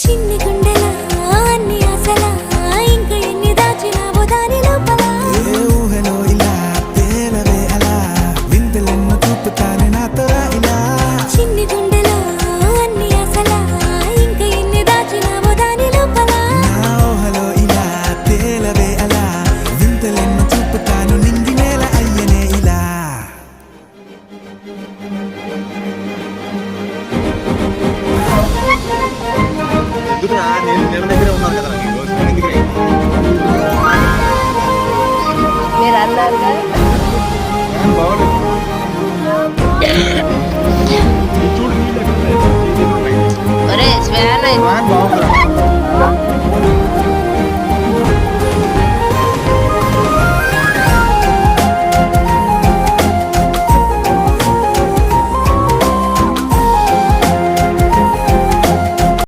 చిన్ని గుండెలా అన్ని ఆశలా ఇంకా ఎన్ని దాచినావో దాని లోపల ఏ ఊహలో ఇలా తేలవే అలా వింతలెన్నో చూపుతానే నాతో రా ఇలా చిన్ని గుండెలా అన్ని ఆశలా ఇంకా ఎన్ని దాచినావో దాని లోపల నా ఊహలో ఇలా తేలవే అలా వింతలెన్నో చూపుతాను నింగి నేల అయ్యనే ఇలా ఎందుకురా నేను నెల దగ్గరే ఉన్నాను కదా నీకు ఎందుకురా మీరు అన్నారుగా ఫ్యాన్ బాగోలేదు చూడు నీళ్ళు ఎక్కడ ఉన్నాయి? ఒరే స్వాన్ ఫ్యాన్ బాగుందిరా